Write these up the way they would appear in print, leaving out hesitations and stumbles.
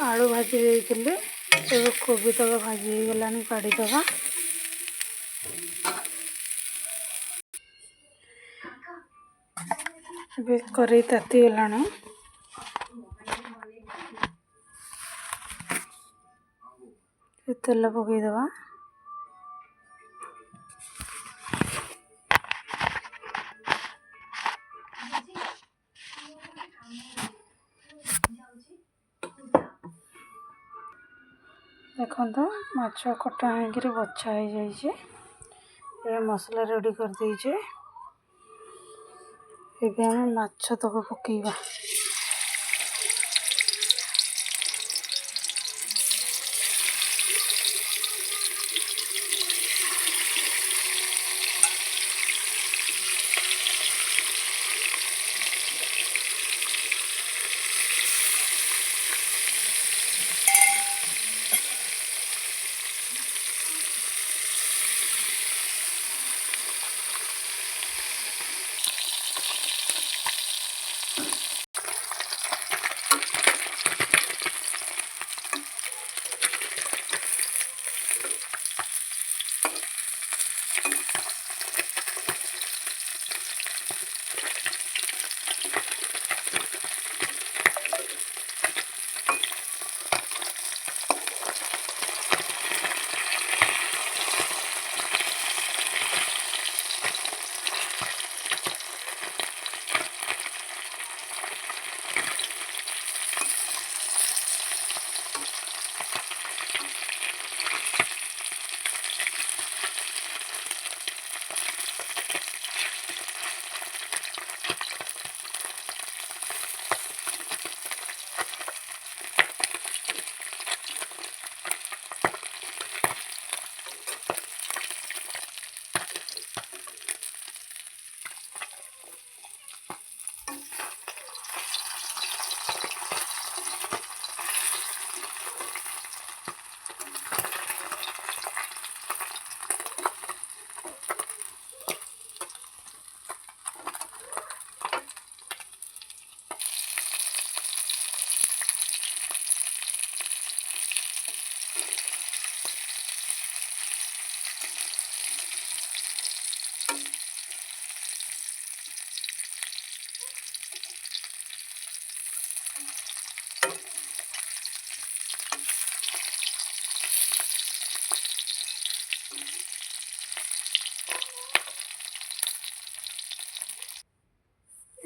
आलू भाजी देइथिले एबे कोबी तक भाजी हो गलानी काढ़ी दबा। एबे कढ़ई ताती गलानी तेल पकई दबा। देखो माछ कटा होकर बछा हो जाइए। मसला रेडी कर दीजिए। ये माछ तक पकईबा।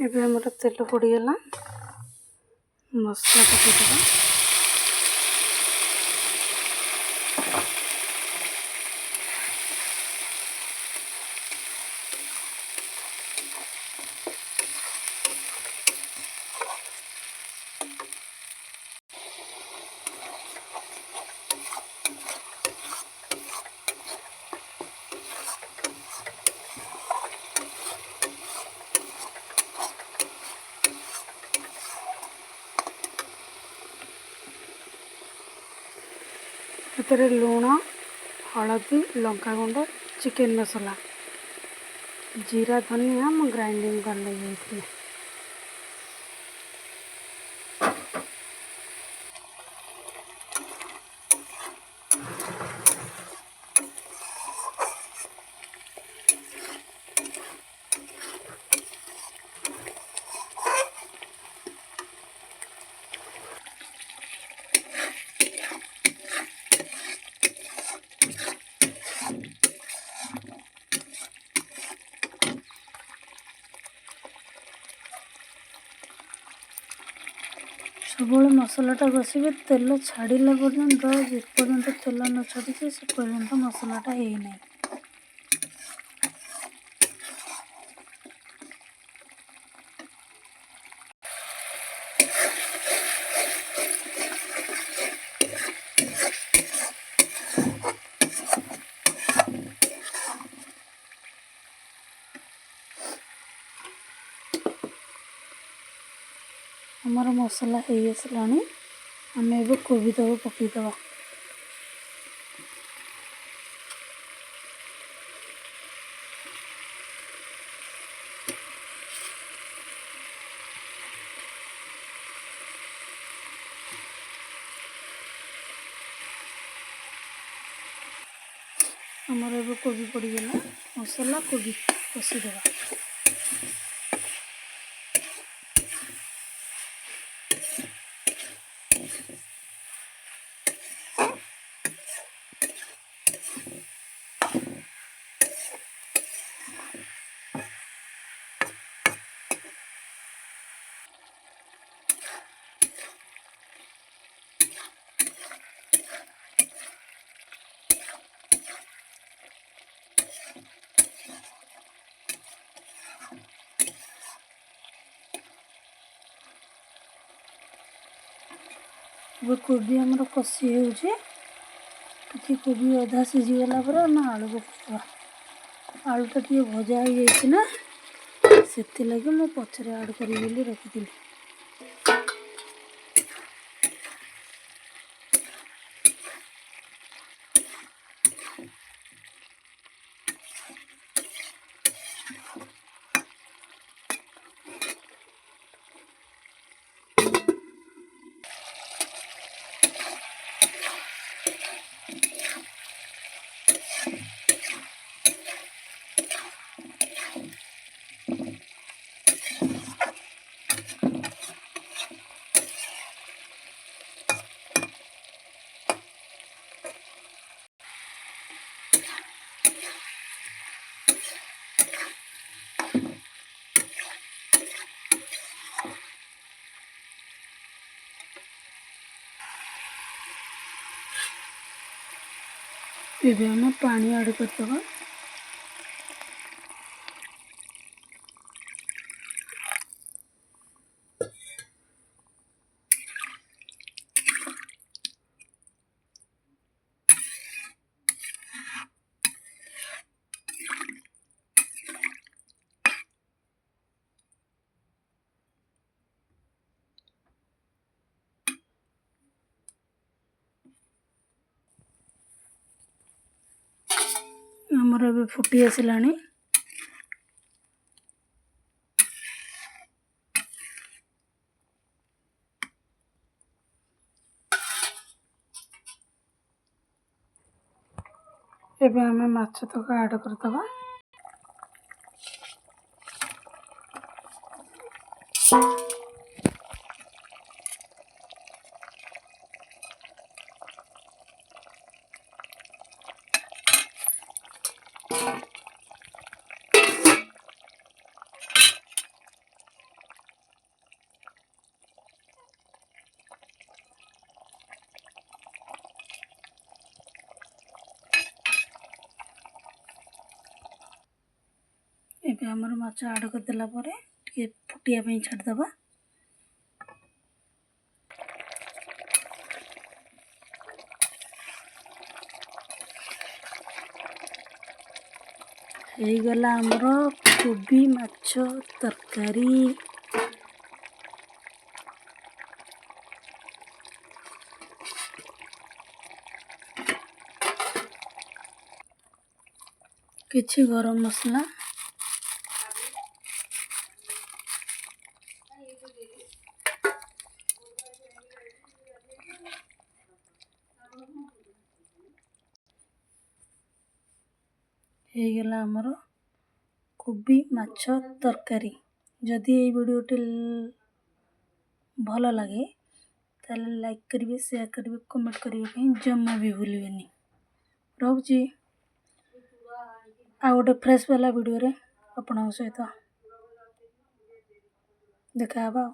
एबे हमरा तेल पड़गला मसला पकईदबा। ସେଥିରେ ଲୁଣ, ହଳଦୀ, ଲଙ୍କାଗୁଣ୍ଡ, ଚିକେନ୍ ମସଲା, जीरा, धनिया ମୁଁ ଗ୍ରାଇଣ୍ଡିଙ୍ଗ କରି ନେଇଯାଇଥିଲି। ସବୁବେଳେ ମସଲାଟା କଷିବେ ତେଲ ଛାଡ଼ିଲା ପର୍ଯ୍ୟନ୍ତ। ଯେପର୍ଯ୍ୟନ୍ତ ତେଲ ନ ଛାଡ଼ିଛି ସେ ପର୍ଯ୍ୟନ୍ତ ମସଲାଟା ହେଇନାହିଁ। ଆମର ମସଲା ହେଇ ଆସିଲାଣି। ଆମେ ଏବେ କୋବି ତକୁ ପକାଇଦେବା। ଆମର ଏବେ କୋବି ପଡ଼ିଗଲା। ମସଲା କୋବି କଷିଦେବା। ଏବେ କୋବି ଆମର କଷି ହେଉଛି। ଟିକେ କୋବି ଅଧା ସିଝିଗଲା ପରେ ଆମେ ଆଳୁ ପକାଇଦେବା। ଆଳୁଟା ଟିକେ ଭଜା ହେଇଯାଇଛି ନା, ସେଥିଲାଗି ମୁଁ ପଛରେ ଆଡ଼୍ କରିବି ବୋଲି ରଖିଥିଲି। ଏବେ ଆମେ ପାଣି ଆଡ଼୍ କରିଦେବା। ଆମର ଏବେ ଫୁଟି ଆସିଲାଣି। ଏବେ ଆମେ ମାଛ ତକ ଆଡ଼୍ କରିଦେବା। ଏବେ ଆମର ମାଛ ଆଡ଼୍ କରିଦେଲା ପରେ ଟିକେ ଫୁଟିବା ପାଇଁ ଛାଡ଼ିଦେବା। ହେଇଗଲା ଆମର କୋବି ମାଛ ତରକାରୀ। କିଛି ଗରମ ମସଲା, ହେଇଗଲା ଆମର କୋବି ମାଛ ତରକାରୀ। ଯଦି ଏଇ ଭିଡ଼ିଓଟି ଭଲ ଲାଗେ ତାହେଲେ ଲାଇକ୍ କରିବେ, ସେୟାର କରିବେ, କମେଣ୍ଟ କରିବା ପାଇଁ ଜମା ବି ଭୁଲିବେନି। ରହୁଛି ଆଉ ଗୋଟେ ଫ୍ରେଶ୍ ବାଲା ଭିଡ଼ିଓରେ ଆପଣଙ୍କ ସହିତ ଦେଖା ହେବା।